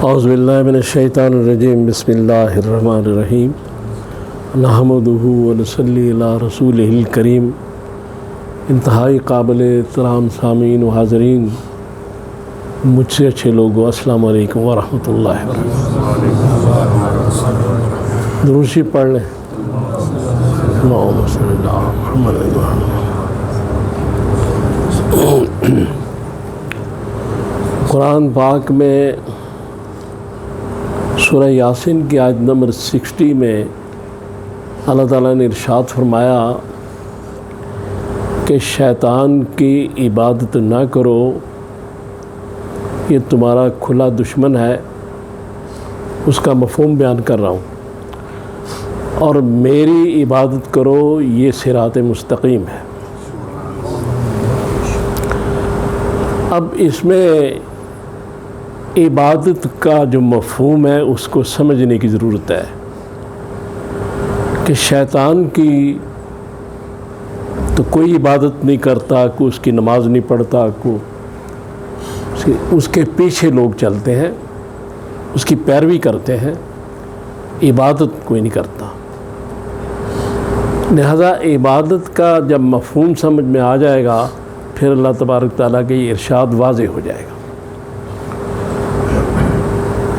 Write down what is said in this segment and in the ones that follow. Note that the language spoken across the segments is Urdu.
اعوذ باللہ من الشیطان الرجیم بسم اللہ الرحمن الرحیم نحمدہ ونصلی علی رسولہ الکریم۔ انتہائی قابل احترام سامعین و حاضرین، مجھ سے اچھے لوگوں، السلام علیکم ورحمۃ اللہ وبرکاتہ۔ درود شریف پڑھ لیں۔ اللہم صلی علی محمد قرآن پاک میں سورہ یاسین کی آیت نمبر 60 میں اللہ تعالیٰ نے ارشاد فرمایا کہ شیطان کی عبادت نہ کرو، یہ تمہارا کھلا دشمن ہے۔ اس کا مفہوم بیان کر رہا ہوں۔ اور میری عبادت کرو، یہ صراط مستقیم ہے۔ اب اس میں عبادت کا جو مفہوم ہے اس کو سمجھنے کی ضرورت ہے کہ شیطان کی تو کوئی عبادت نہیں کرتا، کوئی اس کی نماز نہیں پڑھتا، کوئی اس کے پیچھے لوگ چلتے ہیں، اس کی پیروی کرتے ہیں، عبادت کوئی نہیں کرتا۔ لہذا عبادت کا جب مفہوم سمجھ میں آ جائے گا، پھر اللہ تبارک تعالیٰ کے یہ ارشاد واضح ہو جائے گا۔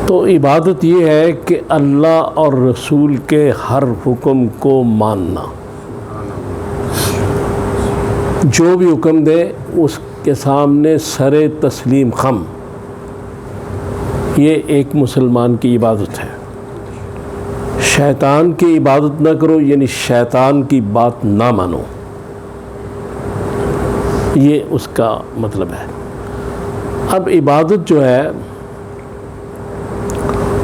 تو عبادت یہ ہے کہ اللہ اور رسول کے ہر حکم کو ماننا، جو بھی حکم دے اس کے سامنے سر تسلیم خم، یہ ایک مسلمان کی عبادت ہے۔ شیطان کی عبادت نہ کرو، یعنی شیطان کی بات نہ مانو، یہ اس کا مطلب ہے۔ اب عبادت جو ہے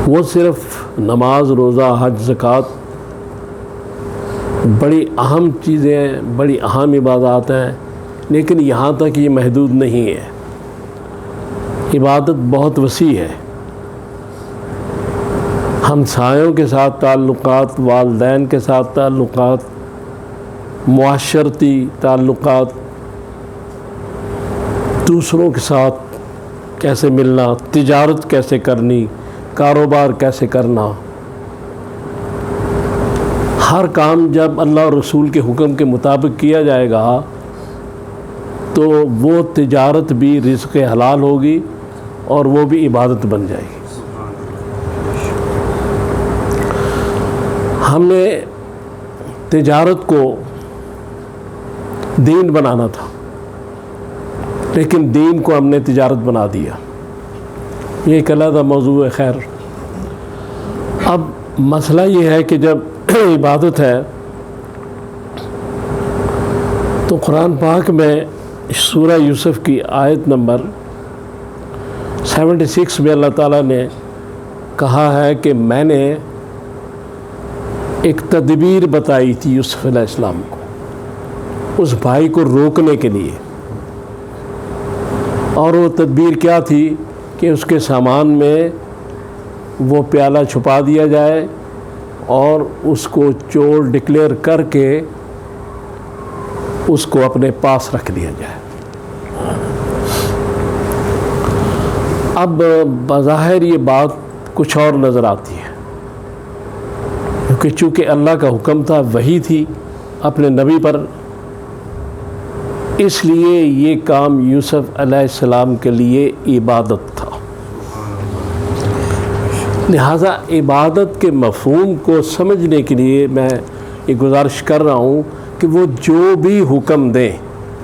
وہ صرف نماز، روزہ، حج، زکوٰۃ بڑی اہم چیزیں ہیں، بڑی اہم عبادات ہیں، لیکن یہاں تک یہ محدود نہیں ہے۔ عبادت بہت وسیع ہے۔ ہمسایوں کے ساتھ تعلقات، والدین کے ساتھ تعلقات، معاشرتی تعلقات، دوسروں کے ساتھ کیسے ملنا، تجارت کیسے کرنی، کاروبار کیسے کرنا، ہر کام جب اللہ اور رسول کے حکم کے مطابق کیا جائے گا تو وہ تجارت بھی رزق حلال ہوگی اور وہ بھی عبادت بن جائے گی۔ ہم نے تجارت کو دین بنانا تھا، لیکن دین کو ہم نے تجارت بنا دیا۔ یہ ایک علیحدہ موضوع ہے۔ خیر، اب مسئلہ یہ ہے کہ جب عبادت ہے تو قرآن پاک میں سورہ یوسف کی آیت نمبر 76 میں اللہ تعالیٰ نے کہا ہے کہ میں نے ایک تدبیر بتائی تھی یوسف علیہ السلام کو، اس بھائی کو روکنے کے لیے۔ اور وہ تدبیر کیا تھی کہ اس کے سامان میں وہ پیالہ چھپا دیا جائے اور اس کو چور ڈکلیئر کر کے اس کو اپنے پاس رکھ دیا جائے۔ اب بظاہر یہ بات کچھ اور نظر آتی ہے، کیونکہ چونکہ اللہ کا حکم تھا، وحی تھی اپنے نبی پر، اس لیے یہ کام یوسف علیہ السلام کے لیے عبادت تھا۔ لہٰذا عبادت کے مفہوم کو سمجھنے کے لیے میں یہ گزارش کر رہا ہوں کہ وہ جو بھی حکم دیں،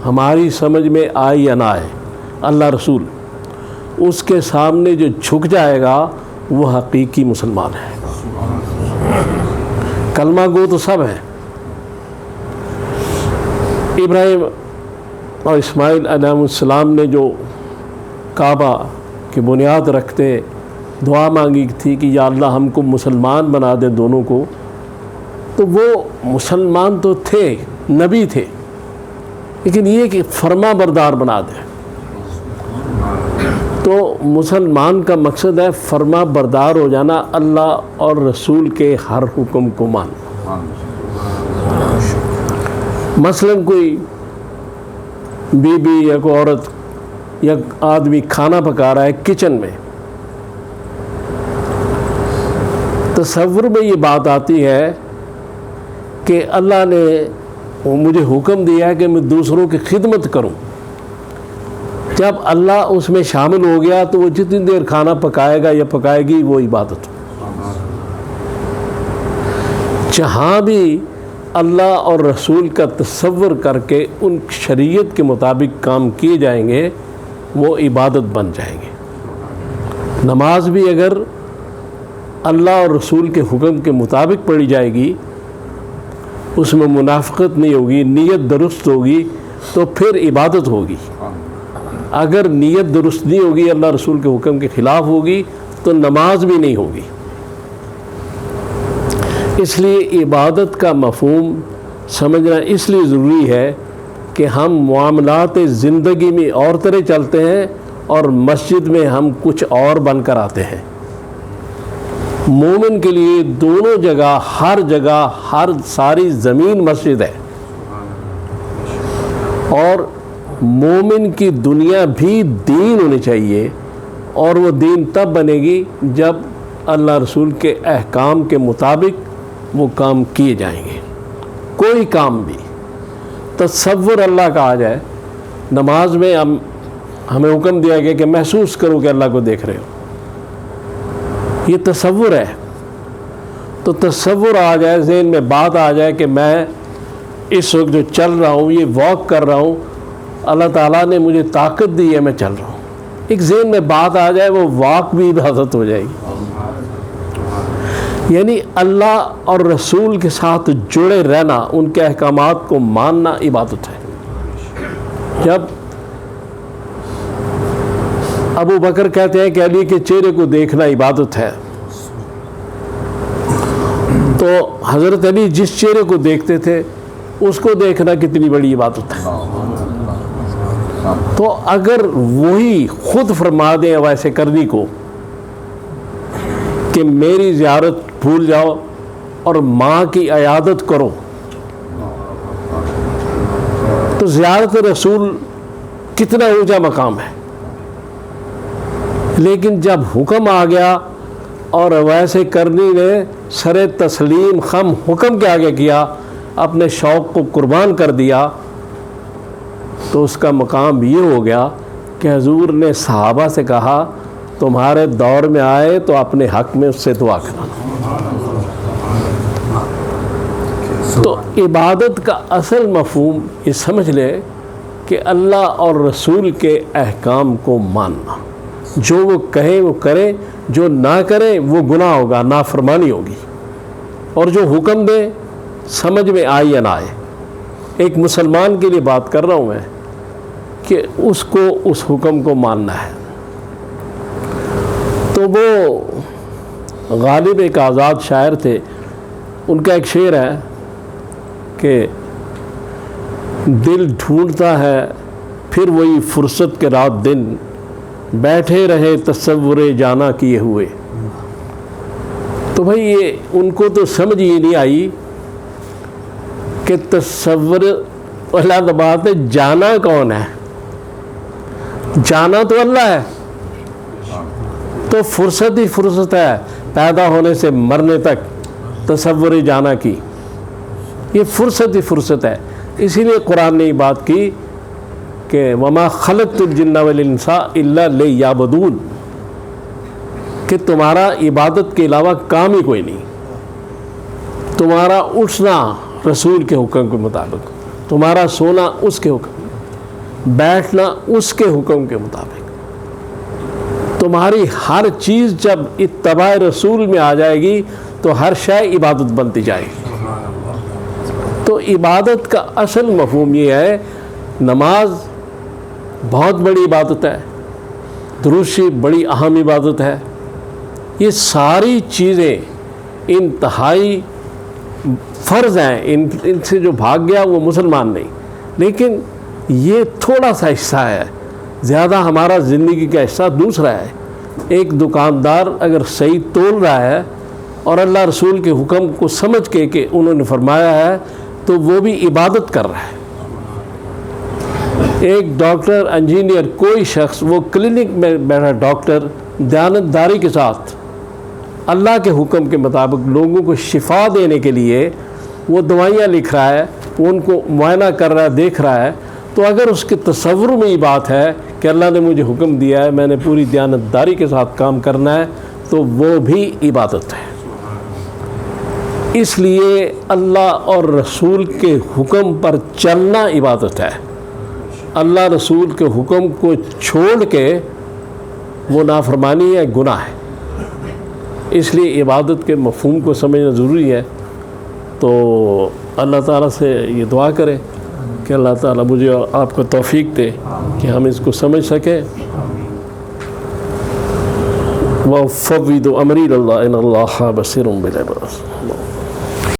ہماری سمجھ میں آئے یا نہ آئے، اللہ رسول، اس کے سامنے جو جھک جائے گا وہ حقیقی مسلمان ہے۔ کلمہ گو تو سب ہیں۔ ابراہیم اور اسماعیل علیہ السلام نے جو کعبہ کی بنیاد رکھتے دعا مانگی تھی کہ یا اللہ ہم کو مسلمان بنا دے دونوں کو، تو وہ مسلمان تو تھے، نبی تھے، لیکن یہ کہ فرما بردار بنا دے۔ تو مسلمان کا مقصد ہے فرما بردار ہو جانا، اللہ اور رسول کے ہر حکم کو ماننا۔ مثلا کوئی بی بی یا کوئی عورت یا آدمی کھانا پکا رہا ہے کچن میں، تصور میں یہ بات آتی ہے کہ اللہ نے مجھے حکم دیا ہے کہ میں دوسروں کی خدمت کروں. جب اللہ اس میں شامل ہو گیا تو وہ جتنی دیر کھانا پکائے گا یا پکائے گی وہ عبادت. جہاں بھی اللہ اور رسول کا تصور کر کے ان شریعت کے مطابق کام کیے جائیں گے وہ عبادت بن جائیں گے. نماز بھی اگر اللہ اور رسول کے حکم کے مطابق پڑھی جائے گی، اس میں منافقت نہیں ہوگی، نیت درست ہوگی تو پھر عبادت ہوگی. اگر نیت درست نہیں ہوگی، اللہ رسول کے حکم کے خلاف ہوگی تو نماز بھی نہیں ہوگی. اس لیے عبادت کا مفہوم سمجھنا اس لیے ضروری ہے کہ ہم معاملات زندگی میں اور طرح چلتے ہیں اور مسجد میں ہم کچھ اور بن کر آتے ہیں. مومن کے لیے دونوں جگہ، ہر ساری زمین مسجد ہے، اور مومن کی دنیا بھی دین ہونی چاہیے، اور وہ دین تب بنے گی جب اللہ رسول کے احکام کے مطابق وہ کام کیے جائیں گے. کوئی کام بھی تصور اللہ کا آ جائے. نماز میں ہمیں حکم دیا گیا کہ محسوس کرو کہ اللہ کو دیکھ رہے ہو، یہ تصور ہے. تو تصور آ جائے، ذہن میں بات آ جائے کہ میں اس وقت جو چل رہا ہوں، یہ واک کر رہا ہوں، اللہ تعالیٰ نے مجھے طاقت دی ہے، میں چل رہا ہوں. ایک ذہن میں بات آ جائے، وہ واک بھی عبادت ہو جائے گی. یعنی اللہ اور رسول کے ساتھ جڑے رہنا، ان کے احکامات کو ماننا عبادت ہے. جب ابو بکر کہتے ہیں کہ علی کے چہرے کو دیکھنا عبادت ہے، تو حضرت علی جس چہرے کو دیکھتے تھے اس کو دیکھنا کتنی بڑی عبادت ہے. تو اگر وہی خود فرما دیں ویسے کرنے کو کہ میری زیارت بھول جاؤ اور ماں کی عیادت کرو، تو زیارت رسول کتنا اونچا مقام ہے. لیکن جب حکم آ گیا اور ویسے کرنی نے سر تسلیم خم حکم کے آگے کیا، اپنے شوق کو قربان کر دیا، تو اس کا مقام یہ ہو گیا کہ حضور نے صحابہ سے کہا تمہارے دور میں آئے تو اپنے حق میں اس سے دعا کرنا. تو عبادت کا اصل مفہوم یہ سمجھ لے کہ اللہ اور رسول کے احکام کو ماننا. جو وہ کہیں وہ کریں، جو نہ کریں وہ گناہ ہوگا، نافرمانی ہوگی. اور جو حکم دے سمجھ میں آئے یا نہ آئے. ایک مسلمان کے لیے بات کر رہا ہوں میں کہ اس کو اس حکم کو ماننا ہے. تو وہ غالب ایک آزاد شاعر تھے، ان کا ایک شعر ہے کہ دل ڈھونڈتا ہے پھر وہی فرصت کے رات دن، بیٹھے رہے تصور جانا کیے ہوئے. تو بھائی یہ ان کو تو سمجھ ہی نہیں آئی کہ تصور اللہ بات ہے، جانا کون ہے؟ جانا تو اللہ ہے. تو فرصت ہی فرصت ہے، پیدا ہونے سے مرنے تک تصور جانا کی، یہ فرصت ہی فرصت ہے. اسی لیے قرآن نے یہ بات کی کہ وما خلقت الجن والانس الا لیعبدون، کہ تمہارا عبادت کے علاوہ کام ہی کوئی نہیں. تمہارا اٹھنا رسول کے حکم کے مطابق، تمہارا سونا اس کے حکم، بیٹھنا اس کے حکم کے مطابق. تمہاری ہر چیز جب اتباع رسول میں آ جائے گی تو ہر شے عبادت بنتی جائے گی. تو عبادت کا اصل مفہوم یہ ہے، نماز بہت بڑی عبادت ہے، درود شریف بڑی اہم عبادت ہے. یہ ساری چیزیں انتہائی فرض ہیں، ان سے جو بھاگ گیا وہ مسلمان نہیں. لیکن یہ تھوڑا سا حصہ ہے، زیادہ ہمارا زندگی کا حصہ دوسرا ہے. ایک دکاندار اگر صحیح تول رہا ہے اور اللہ رسول کے حکم کو سمجھ کے کہ انہوں نے فرمایا ہے تو وہ بھی عبادت کر رہا ہے. ایک ڈاکٹر، انجینئر، کوئی شخص وہ کلینک میں بیٹھا ڈاکٹر دیانتداری کے ساتھ اللہ کے حکم کے مطابق لوگوں کو شفا دینے کے لیے وہ دوائیاں لکھ رہا ہے، وہ ان کو معائنہ کر رہا ہے، دیکھ رہا ہے، تو اگر اس کے تصور میں یہ بات ہے کہ اللہ نے مجھے حکم دیا ہے، میں نے پوری دیانتداری کے ساتھ کام کرنا ہے، تو وہ بھی عبادت ہے۔ اس لیے اللہ اور رسول کے حکم پر چلنا عبادت ہے۔ اللہ رسول کے حکم کو چھوڑ کے وہ نافرمانی ہے، گناہ ہے۔ اس لیے عبادت کے مفہوم کو سمجھنا ضروری ہے۔ تو اللہ تعالیٰ سے یہ دعا کریں کہ اللہ تعالیٰ مجھے اور آپ کو توفیق دے کہ ہم اس کو سمجھ سکیں۔ وَفَوِّضُ أَمْرِي إِلَى اللَّهِ إِنَّ اللَّهَ بَصِيرٌ بِالْعِبَادِ۔